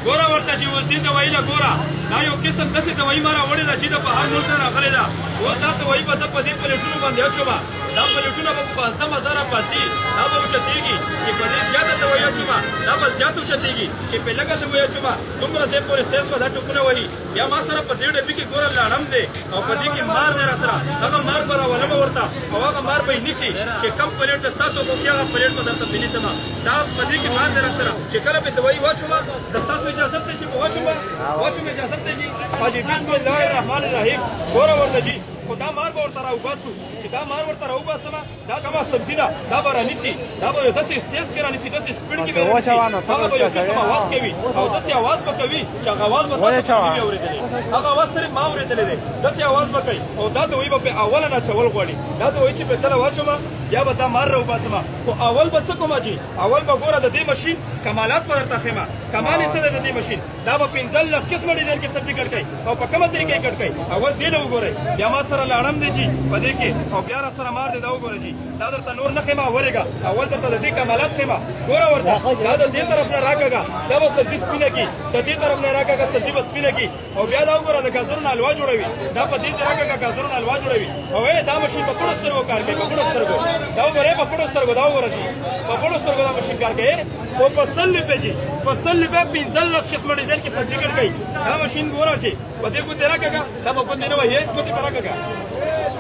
ګوره ورته چې اوس دې دوايي له ګوره دا یو قسم داسې دوايي ما راوړې ده چې د بهر ملک نه راغلې ده. اوس دا دوايي به زه په دې پلیټونو باندې اچومه. دا پلیټونه به په 15,000 پاسي دا به اوچتېږي چې په دې زیاته دوايي اچومه دا به زیات اوچتېږي چې په لږه دوايي اچومه دومره ځای پورې سیز به دا ټوپونه وهي. بیا ما سره په دې ډبي کې ګوره لاړم دی او په دې کې مار دی راسره. هغه مار به راولمه ورته او هغه مار به یې نیسي چې کم پلیټ د ستاسو غوښتي هغه پلیټ به درته پرې نیسمه. دا په دې کې مار دی راسره چې کله به دوايي واچومه د ستاسو اجازت دی چې په واچومه اجازت دی جي. حاجي بسم الله الرحمن الرحیم. ګوره ورته جي خو دا مار به ورته راوباسو چې دا مار ورته راوباسمه دا کومه سبزي ده دا به رانیسي دا به یو داسې سیز کې رانیسي داسې سپیډ کې به رانیسي هغه به یو قسم اواز کوي او داسې اواز به کوي چې هغه اواز به تاسو نه وي اورېدلی. هغه اواز صرف ما اورېدلی دی. داسې اواز به کوي او دا دوايي به په اوله نه اچول غواړي. دا دوايي چې په کله واچومه بیا به دا مار راوباسمه. خو اول به څه کومه جي اول به ګوره د دې ماشین کمالات به درته ښیمه. کمال یې څه دی د دې ماشین دا به 15 قسمه ډیزاین کې سبزي کټ کوي او په کومه طریقې کټ کوي. اول دې له وګورئ بیا ما سره لاړم دی جي په دې کې او بیا را سره مار دی دا وګوره جي دا درته نور نه ښیمه ورېږه. اول درته د دې کمالات ښیمه. ګوره ورته دا د دې طرف نه راکاږه دا به سبزي سپینه کي د دې طرف نه راکاږه سبزي به سپینه کي او بیا دا وګوره د ګازرونو حلوا جوړوي. دا په دې ځای راکاږه ګازرونو حلوا جوړوي او دا ماشین په پړو سترګو کار کوي. په پړو سترګو دا وګوره په پړو سترګو دا وګوره جي په پړو سترګو دا ماشین کار کوي او په 100 روپۍ جي په 100 روپۍ 15 قسمه ډیزاین کې سبزي کټ کوي. دا ماشین ګوره جي په دې ګوتې راکاږه دا په ګوتې نه وایي ګوتې په راکاږه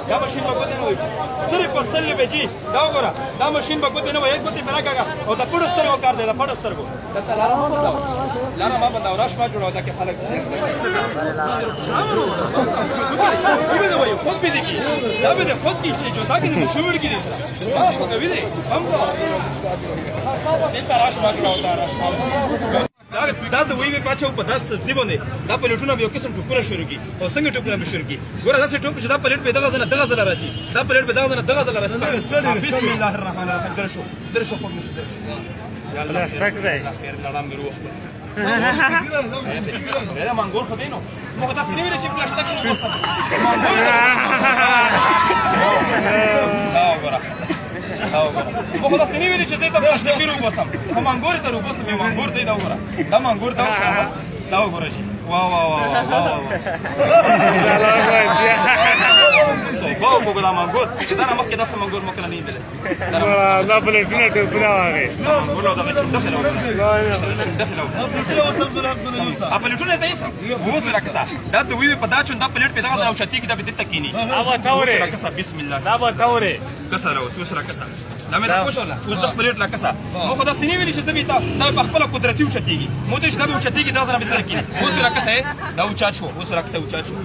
دا ماشین په ګوتې نه وایي صرف په 100 روپۍ جي. دا وګوره دا ماشین په ګوتې نه وایي ګوتې په راکاږه او د پړو سترګو کار دی د پړو سترګو. دلته لاره ما بدلاو راش ما جوړو دا کې خلک خود بدهی دا بده خود کی چه جوتا کی مشهور کی دیسا خو کوي دي هم دلته راش ما جوړو دا راش دا د وی په پاچو په داس سبزي باندې دا پلیټونه به یو قسم ټوکره شروع کی او څنګه ټوکره به شروع کی. ګوره داسې ټوک چې دا پلیټ په دغه ځله راشي دا پلیټ په دغه ځله راشي. بسم الله الرحمن الرحیم. درشو خو مشه یالله فکر دی خیر لړم روح دا منګور خو دی نو موږ تاسو نه ویل چې پلاسټیک کې وسه موږ تاسو نه ویل چې زه ته پلاسټیک کې وسم خو منګور ته وسم یو منګور دی دا وګوره دا منګور دا وګوره شي واه واه واه واه واه دا منګور دا نه مخکې داسې منګور مخکې نه لیدل دا پلیټونه ټوپونه واغې منګور دا چې داخله پلیټونه ته یې اوس راکسا دا د وی په دا چې دا پلیټ په دغه ځای اوچتي کې دا به دته کینی اوبه تاورې راکسا بسم الله دا به تاورې کسر اوس راکسا دا مې دا خوشاله اوس د پلیټ راکسا مو خدا سینې ویلې چې زمي دا په خپل قدرتي اوچتيږي مو دې چې دا به اوچتيږي دا ځنه به دته کینی اوس راکسا دا اوچات شو اوس راکسا اوچات شو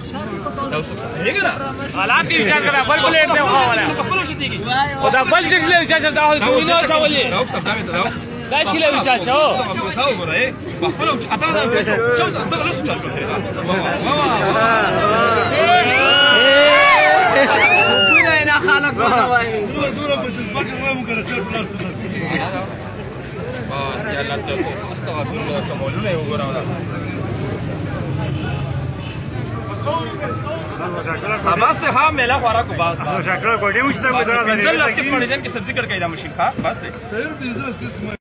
دا اوس هیګره حالات یې ځان کړه بل پلیټ نه وخاله په خپل اوچتيږي او دا بل دې چې دا دوینه چاولې دا اوس دا دا چې له چاچو دا وګوره په خپل اته دا چاچو دا له څه چالو ګونه نه خلک وایي دوره په جذبه کې مو کنه څه بلار څه تاسو بس یا الله ته استغفر الله کومونه وګوره بس ته ها میلا خورا کو بس شکل کوډي وشته کو دا نه دې کې سبزی کړ کې دا مشین ښه بس ته